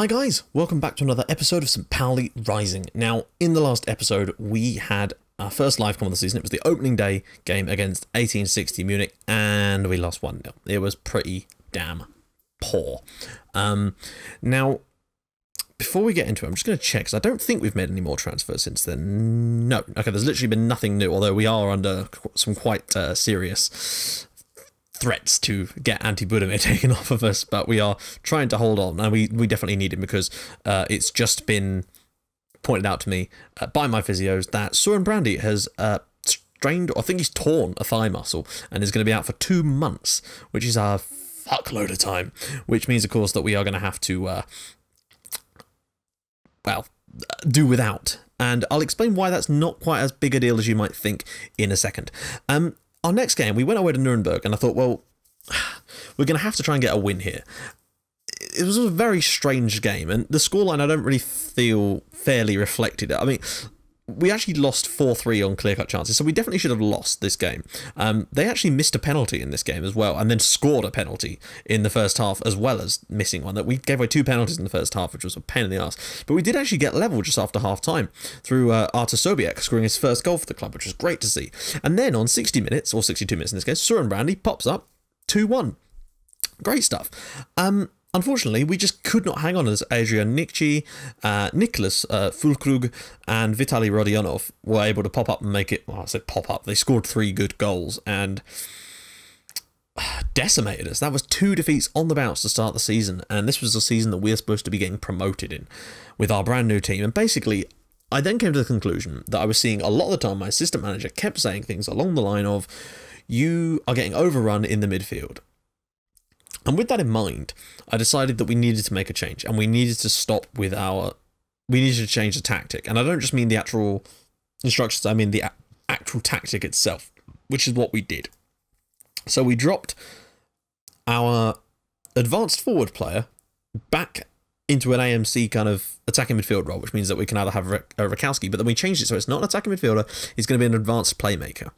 Hi guys, welcome back to another episode of St. Pauli Rising. Now, in the last episode, we had our first LiveCom of the season. It was the opening day game against 1860 Munich, and we lost 1-0. It was pretty damn poor. Now, before we get into it, I'm just going to check, because I don't think we've made any more transfers since then. No. Okay, there's literally been nothing new, although we are under some quite serious threats to get Anti-Budimir taken off of us, but we are trying to hold on, and we definitely need him because it's just been pointed out to me by my physios that Søren Brandy has strained, or I think he's torn a thigh muscle, and is going to be out for 2 months, which is a fuckload of time, which means, of course, that we are going to have to, well, do without. And I'll explain why that's not quite as big a deal as you might think in a second. Our next game, we went away to Nuremberg, and I thought, well, we're going to have to try and get a win here. It was a very strange game, and the scoreline I don't really feel fairly reflected it. I mean, we actually lost 4-3 on clear-cut chances, so we definitely should have lost this game. They actually missed a penalty in this game as well, and then scored a penalty in the first half, as well as missing one. That we gave away 2 penalties in the first half, which was a pain in the arse. But we did actually get level just after half-time through Artur Sobiek scoring his first goal for the club, which was great to see. And then on 60 minutes, or 62 minutes in this case, Søren Brandy pops up 2-1. Great stuff. Unfortunately, we just could not hang on as Adrian Nikci, Nicholas Fulkrug, and Vitaly Rodionov were able to pop up and make it. Well, I said pop up. They scored 3 good goals and decimated us. That was 2 defeats on the bounce to start the season, and this was the season that we're supposed to be getting promoted in with our brand new team. And basically, I then came to the conclusion that I was seeing a lot of the time my assistant manager kept saying things along the line of, "You are getting overrun in the midfield." And with that in mind, I decided that we needed to make a change, and we needed to stop with we needed to change the tactic. And I don't just mean the actual instructions, I mean the actual tactic itself, which is what we did. So we dropped our advanced forward player back into an AMC kind of attacking midfield role, which means that we can either have Rakowski, but then we changed it so it's not an attacking midfielder, he's going to be an advanced playmaker.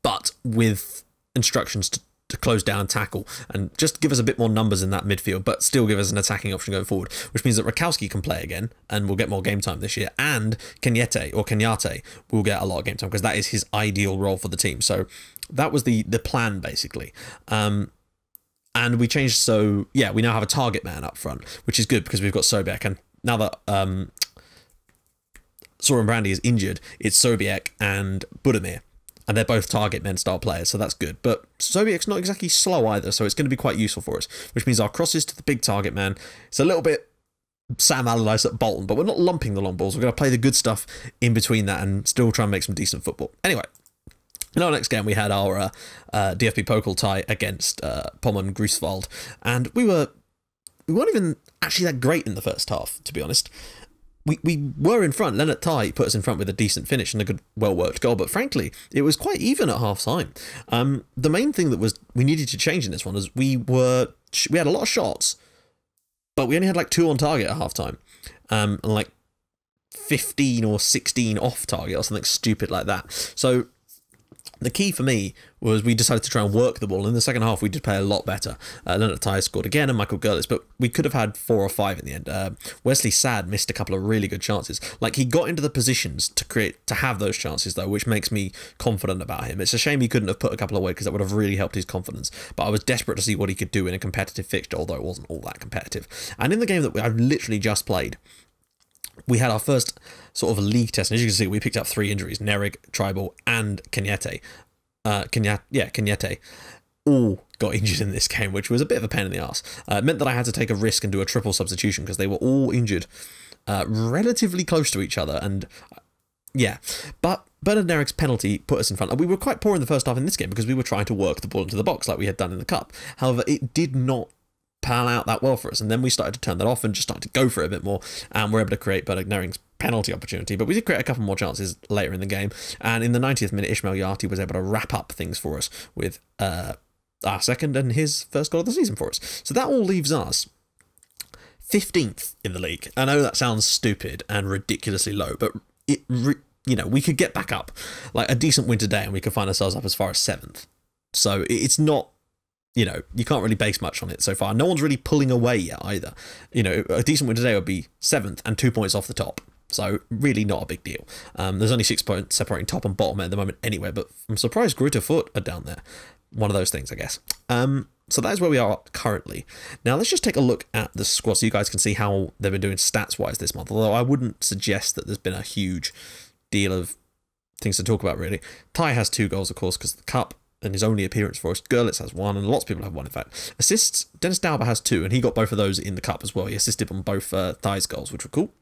But with instructions to close down and tackle, and just give us a bit more numbers in that midfield, but still give us an attacking option going forward, which means that Rakowski can play again and will get more game time this year, and Kenyatte will get a lot of game time because that is his ideal role for the team. So that was the plan, basically. And we changed, so yeah, we now have a target man up front, which is good because we've got Sobiek, and now that Søren Brandy is injured, it's Sobiek and Budimir. And they're both target men style players, so that's good. But Sobiek's not exactly slow either, so it's going to be quite useful for us, which means our crosses to the big target man, it's a little bit Sam Allardyce at Bolton, but we're not lumping the long balls. We're going to play the good stuff in between that and still try and make some decent football. Anyway, in our next game, we had our DFB-Pokal tie against Pommern Greifswald, and we weren't even actually that great in the first half, to be honest. We were in front. Lennart Thai put us in front with a decent finish and a good, well-worked goal. But frankly, it was quite even at half-time. The main thing that we needed to change in this one is we had a lot of shots, but we only had like 2 on target at half-time, and like 15 or 16 off target or something stupid like that. So the key for me was we decided to try and work the ball. In the second half, we did play a lot better. Lennart Thai scored again and Michael Gerlitz, but we could have had 4 or 5 in the end. Wesley Sad missed a couple of really good chances. Like, he got into the positions to have those chances, though, which makes me confident about him. It's a shame he couldn't have put a couple away because that would have really helped his confidence. But I was desperate to see what he could do in a competitive fixture, although it wasn't all that competitive. And in the game that I've literally just played, we had our first sort of a league test, and as you can see, we picked up 3 injuries: Nerig, Tribal, and Kenyatte. Kenyatte all got injured in this game, which was a bit of a pain in the arse. It meant that I had to take a risk and do a triple substitution because they were all injured relatively close to each other, and yeah. But Bernard Nerig's penalty put us in front. We were quite poor in the first half in this game because we were trying to work the ball into the box like we had done in the Cup. However, it did not pal out that well for us, and then we started to turn that off and just started to go for it a bit more, and we're able to create Bernard Nerig's penalty opportunity. But we did create a couple more chances later in the game, and in the 90th minute, Ismail Yati was able to wrap up things for us with our second and his first goal of the season for us. So that all leaves us 15th in the league. I know that sounds stupid and ridiculously low, but we could get back up. Like a decent win today, and we could find ourselves up as far as 7th. So it's not you know, you can't really base much on it so far. No one's really pulling away yet either. You know, a decent win today would be 7th and 2 points off the top. So really not a big deal. There's only 6 points separating top and bottom at the moment anyway, but I'm surprised Grutter Foot are down there. One of those things, I guess. So that is where we are currently. Now let's just take a look at the squad so you guys can see how they've been doing stats-wise this month, although I wouldn't suggest that there's been a huge deal of things to talk about, really. Ty has 2 goals, of course, because of the cup and his only appearance for us. Gerlitz has 1, and lots of people have 1, in fact. Assists, Dennis Dauber has 2, and he got both of those in the cup as well. He assisted on both Ty's goals, which were cool.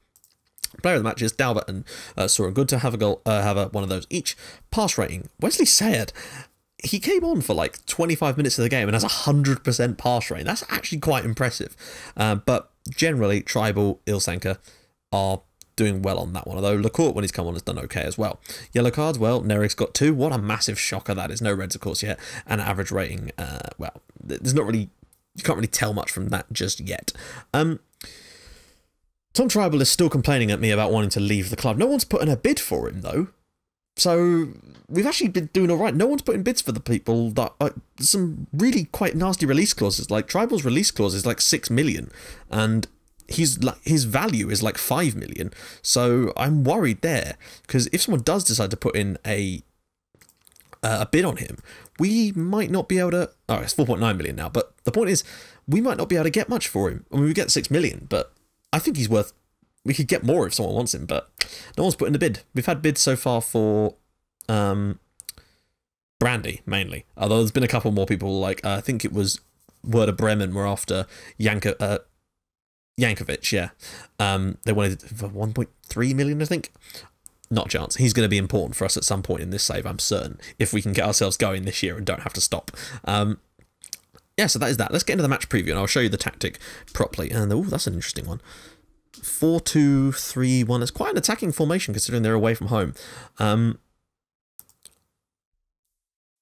Player of the match is Dauber and Soren Good to have a goal, one of those each. Pass rating, Wesley Sayed. He came on for like 25 minutes of the game and has 100% pass rating. That's actually quite impressive. But generally, Tribal, Ilsanker are doing well on that one, although Lecourt, when he's come on, has done okay as well. Yellow cards, well, Nerig's got 2. What a massive shocker that is. No reds, of course, yet. And average rating, well, there's not really, you can't really tell much from that just yet. Tom Tribal is still complaining at me about wanting to leave the club. No one's put in a bid for him, though. So we've actually been doing all right. No one's putting bids for the people that some really quite nasty release clauses. Like Tribal's release clause is like 6 million, and his value is like 5 million. So I'm worried there, because if someone does decide to put in a bid on him, we might not be able to. Oh, it's 4.9 million now. But the point is, we might not be able to get much for him. I mean, we get 6 million, but I think he's worth. We could get more if someone wants him, but no one's put in a bid. We've had bids so far for Brandy, mainly. Although there's been a couple more people, like I think it was Werder Bremen were after Jankovic, yeah. They wanted for 1.3 million, I think. Not a chance. He's going to be important for us at some point in this save, I'm certain, if we can get ourselves going this year and don't have to stop. Yeah, so that is that. Let's get into the match preview, and I'll show you the tactic properly. And oh, that's an interesting one. 4-2-3-1. It's quite an attacking formation considering they're away from home. Right,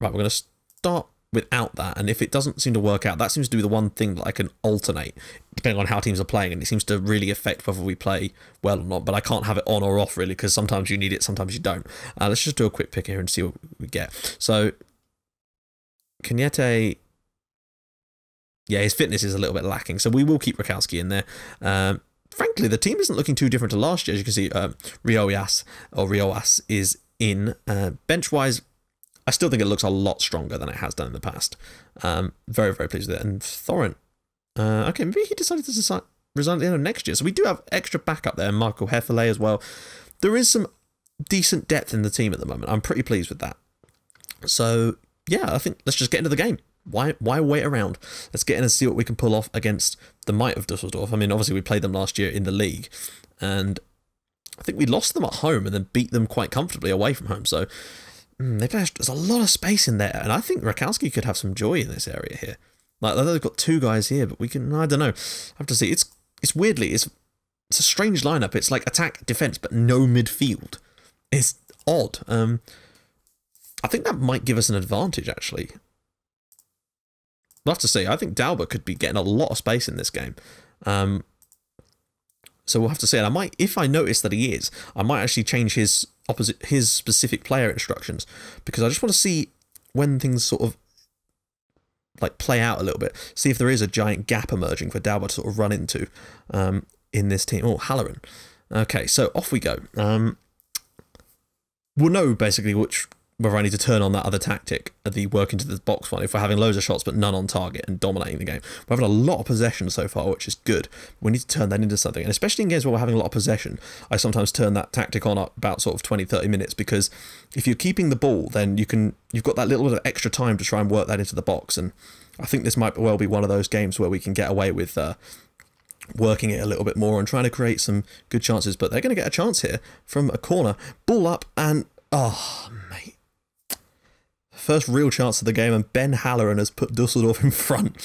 we're going to start without that, and if it doesn't seem to work out, that seems to be the one thing that I can alternate depending on how teams are playing, and it seems to really affect whether we play well or not, but I can't have it on or off really, because sometimes you need it, sometimes you don't. Let's just do a quick pick here and see what we get. So Cagnette, yeah, his fitness is a little bit lacking, so we will keep Rakowski in there. Frankly, the team isn't looking too different to last year. As you can see, Rioas is in. Bench-wise, I still think it looks a lot stronger than it has done in the past. Very, very pleased with it. And Thorent, okay, maybe he decided to resign at the end of next year. So we do have extra backup there. Marco Hefele as well. There is some decent depth in the team at the moment. I'm pretty pleased with that. So, yeah, I think let's just get into the game. Why wait around? Let's get in and see what we can pull off against the might of Dusseldorf. I mean, obviously we played them last year in the league, and I think we lost them at home and then beat them quite comfortably away from home. So there's a lot of space in there, and I think Rakowski could have some joy in this area here. Like, I know they've got 2 guys here, but we can, I don't know. I have to see. It's weirdly, it's a strange lineup. It's like attack, defense, but no midfield. It's odd. I think that might give us an advantage, actually. We'll have to see. I think Dauber could be getting a lot of space in this game. So we'll have to see. And I might, if I notice that he is, I might actually change his specific player instructions, because I just want to see when things sort of like play out a little bit. See if there is a giant gap emerging for Dauber to sort of run into in this team. Oh, Halloran. Okay, so off we go. We'll know basically whether I need to turn on that other tactic, the work into the box one, if we're having loads of shots but none on target and dominating the game. We're having a lot of possession so far, which is good. We need to turn that into something. And especially in games where we're having a lot of possession, I sometimes turn that tactic on at about sort of 20-30 minutes, because if you're keeping the ball, then you've got that little bit of extra time to try and work that into the box. And I think this might well be one of those games where we can get away with working it a little bit more and trying to create some good chances. But they're going to get a chance here from a corner. Ball up and, oh, mate. First real chance of the game, and Ben Halloran has put Dusseldorf in front.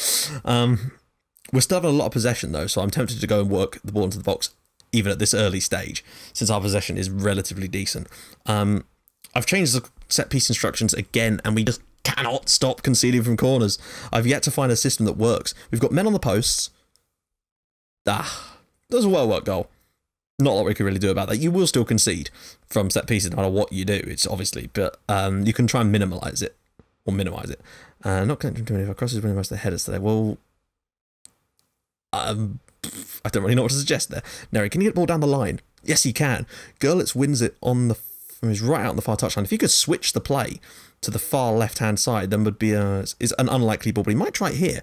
We're still having a lot of possession though, so I'm tempted to go and work the ball into the box even at this early stage, since our possession is relatively decent. I've changed the set piece instructions again, and we just cannot stop conceding from corners. I've yet to find a system that works. We've got men on the posts. There's a well-worked goal. Not a lot we can really do about that. You will still concede from set pieces no matter what you do, it's obviously, but you can try and minimalise it. or minimise it. Not connecting too many of our crosses, winning most of the headers today. Well, I don't really know what to suggest there. Neri, can you get the ball down the line? Yes, he can. Gerlitz wins it on the from his right out on the far touchline. If he could switch the play to the far left-hand side, then would be is an unlikely ball, but he might try it here.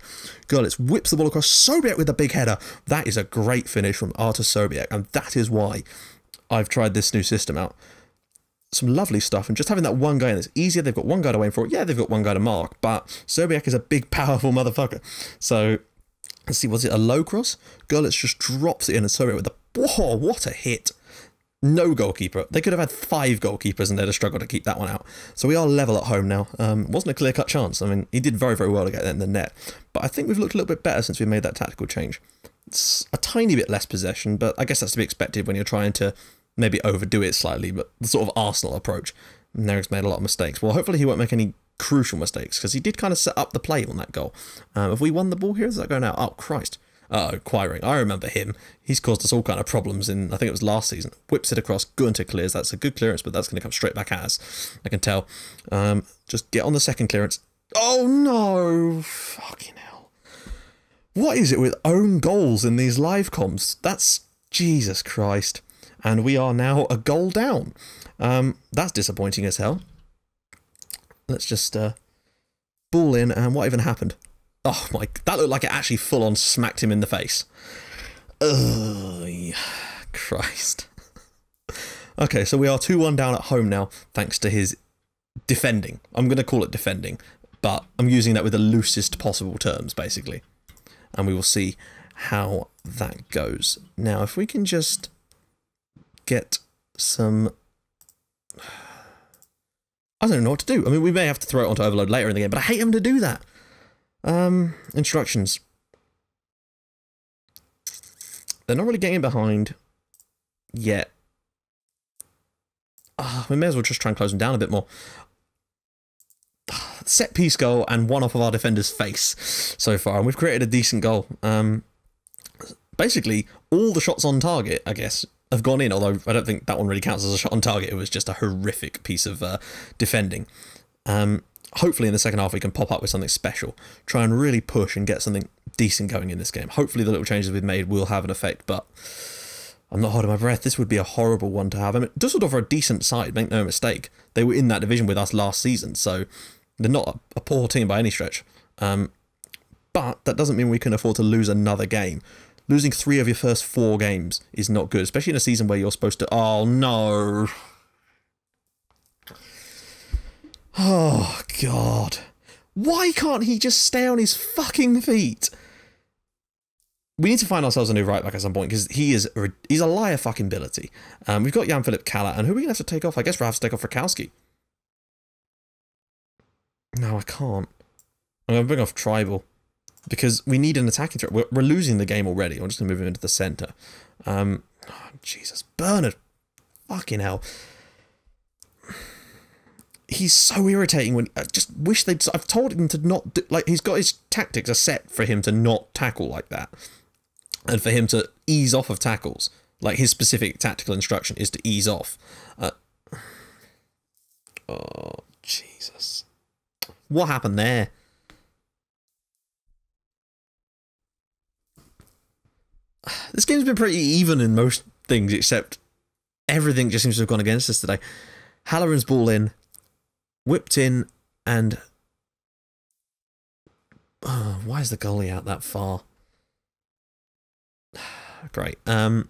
Gerlitz whips the ball across. Sobiek with a big header. That is a great finish from Artur Sobiek, and that is why I've tried this new system out. Some lovely stuff, and just having that one guy in, it's easier. They've got one guy to aim for. Yeah, they've got one guy to mark, but Sobiek is a big, powerful motherfucker. So, let's see, was it a low cross? Gerlitz just drops it in, and Sobiek with the... Whoa, what a hit. No goalkeeper. They could have had 5 goalkeepers and they'd have struggled to keep that one out. So we are level at home now. Wasn't a clear-cut chance. I mean, he did very, very well to get that in the net. But I think we've looked a little bit better since we made that tactical change. It's a tiny bit less possession, but I guess that's to be expected when you're trying to maybe overdo it slightly, but the sort of Arsenal approach. Nerik's made a lot of mistakes. Well, hopefully he won't make any crucial mistakes, because he did kind of set up the play on that goal. Have we won the ball here? Is that going out? Oh, Christ. Quiring. I remember him. He's caused us all kind of problems in, I think it was last season. Whips it across, Gunter clears. That's a good clearance, but that's going to come straight back at us. I can tell. Just get on the second clearance. Oh, no. Fucking hell. What is it with own goals in these live comms? That's... Jesus Christ. And we are now a goal down. That's disappointing as hell. Let's just ball in, and what even happened? Oh my, that looked like it actually full on smacked him in the face. Ugh, Christ. Okay, so we are 2-1 down at home now, thanks to his defending. I'm going to call it defending, but I'm using that with the loosest possible terms, basically. And we will see how that goes. Now, if we can just get some... I don't know what to do. I mean, we may have to throw it onto overload later in the game, but I hate having to do that. Instructions. They're not really getting behind yet. We may as well just try and close them down a bit more. Set piece goal and one off of our defender's face so far, and we've created a decent goal. Basically, all the shots on target, I guess, have gone in, although I don't think that one really counts as a shot on target. It was just a horrific piece of defending. Hopefully in the second half we can pop up with something special, try and really push and get something decent going in this game. Hopefully the little changes we've made will have an effect, but I'm not holding my breath. This would be a horrible one to have. I mean, Dusseldorf are a decent side, make no mistake. They were in that division with us last season, so they're not a poor team by any stretch. But that doesn't mean we can afford to lose another game. Losing 3 of your first 4 games is not good, especially in a season where you're supposed to... Oh, no. Oh, God. Why can't he just stay on his fucking feet? We need to find ourselves a new right back at some point, because he's a liar fucking ability. We've got Jan-Philipp Kalla, and who are we going to have to take off? I guess we'll have to take off Rakowski. No, I can't. I'm going to bring off Tribal, because we need an attacking threat. We're losing the game already. I'm just going to move him into the centre. Oh, Jesus. Bernard. Fucking hell. He's so irritating when... I just wish they'd... I've told him to not... Do, like, he's got his tactics are set for him to not tackle like that. And for him to ease off of tackles. Like, his specific tactical instruction is to ease off. Oh, Jesus. What happened there? This game's been pretty even in most things, except everything just seems to have gone against us today. Halloran's ball in. Whipped in, and... Oh, why is the goalie out that far? Great. Well,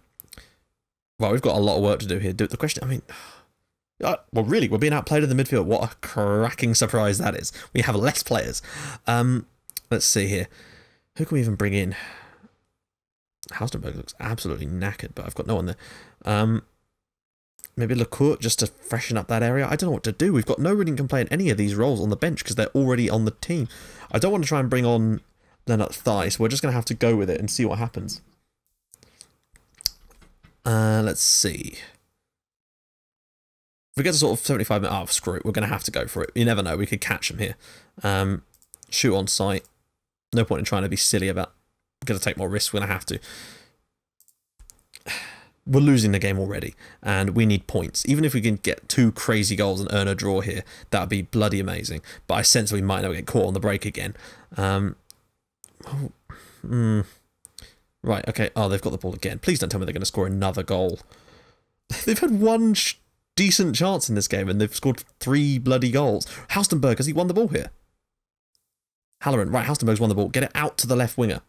we've got a lot of work to do here. The question, I mean... well, really, we're being outplayed in the midfield. What a cracking surprise that is. We have less players. Let's see here. Who can we even bring in? Haustenberg looks absolutely knackered, but I've got no one there. Maybe Lecourt just to freshen up that area. I don't know what to do. We've got no one who can play in any of these roles on the bench because they're already on the team. I don't want to try and bring on Lennart Thijs. We're just going to have to go with it and see what happens. Let's see. If we get to sort of 75 minutes, oh, screw it. We're going to have to go for it. You never know. We could catch him here. Shoot on sight. No point in trying to be silly about... We're going to take more risks. We're going to have to. we're losing the game already, and we need points. Even if we can get 2 crazy goals and earn a draw here, that would be bloody amazing. But I sense we might not get caught on the break again. Right, okay. Oh, they've got the ball again. Please don't tell me they're going to score another goal. They've had one decent chance in this game, and they've scored 3 bloody goals. Halstenberg, has he won the ball here? Halloran, right, Halstenberg's won the ball. Get it out to the left winger.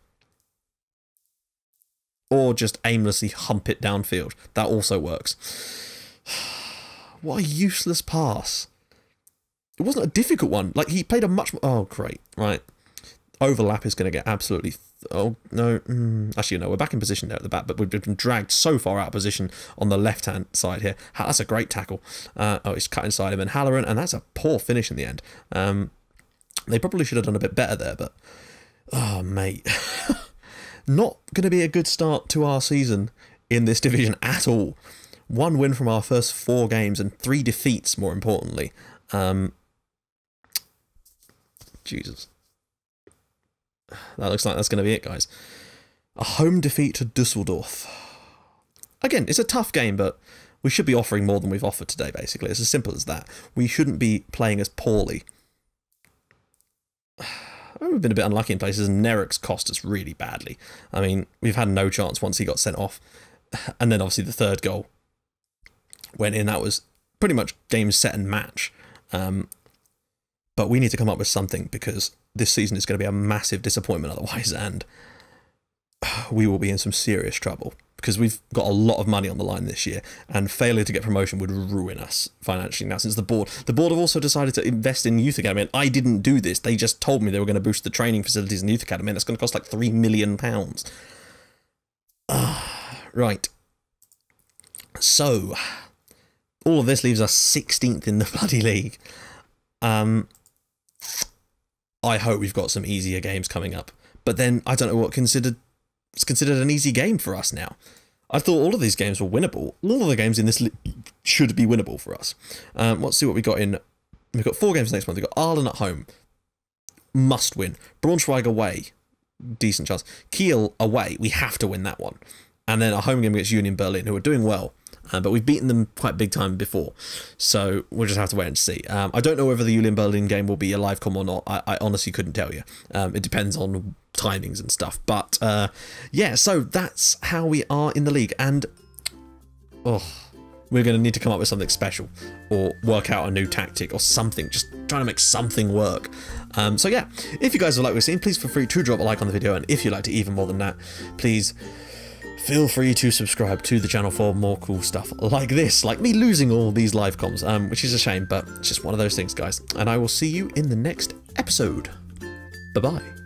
Or just aimlessly hump it downfield. That also works. What a useless pass. It wasn't a difficult one. Like, he played a much more... Oh, great. Right. Overlap is going to get absolutely... Oh, no. Actually, no, we're back in position there at the back, but we've been dragged so far out of position on the left-hand side here. That's a great tackle. Oh, he's cut inside him. And Halloran, and that's a poor finish in the end. They probably should have done a bit better there, but... Oh, mate. Not going to be a good start to our season in this division at all. 1 win from our first 4 games and 3 defeats, more importantly. Jesus. That looks like that's going to be it, guys. A home defeat to Dusseldorf. Again, it's a tough game, but we should be offering more than we've offered today, basically. It's as simple as that. We shouldn't be playing as poorly. We've been a bit unlucky in places, and Nerek's cost us really badly. I mean, we've had no chance once he got sent off. And then, obviously, the 3rd goal went in. That was pretty much game, set, and match. But we need to come up with something, because this season is going to be a massive disappointment otherwise, and we will be in some serious trouble. Because we've got a lot of money on the line this year, and failure to get promotion would ruin us financially. Now, since the board have also decided to invest in youth academy, and I didn't do this. They just told me they were going to boost the training facilities in youth academy, and that's going to cost like £3 million. Right. So, all of this leaves us 16th in the bloody league. I hope we've got some easier games coming up, but then I don't know what it's considered an easy game for us now. I thought all of these games were winnable. All of the games in this should be winnable for us. Let's see what we got in. We've got 4 games next month. We've got Arlen at home. Must win. Braunschweig away. Decent chance. Kiel away. We have to win that one. And then a home game against Union Berlin, who are doing well. But we've beaten them quite big time before. So we'll just have to wait and see. I don't know whether the Union Berlin game will be a LiveCom or not. I honestly couldn't tell you. It depends on timings and stuff. But yeah, so that's how we are in the league. And we're going to need to come up with something special, or work out a new tactic or something. Just trying to make something work. So yeah, if you guys have liked what we've seen, please feel free to drop a like on the video. And if you liked it even more than that, please feel free to subscribe to the channel for more cool stuff like this, like me losing all these live comms, which is a shame, but it's just one of those things, guys. And I will see you in the next episode. Bye-bye.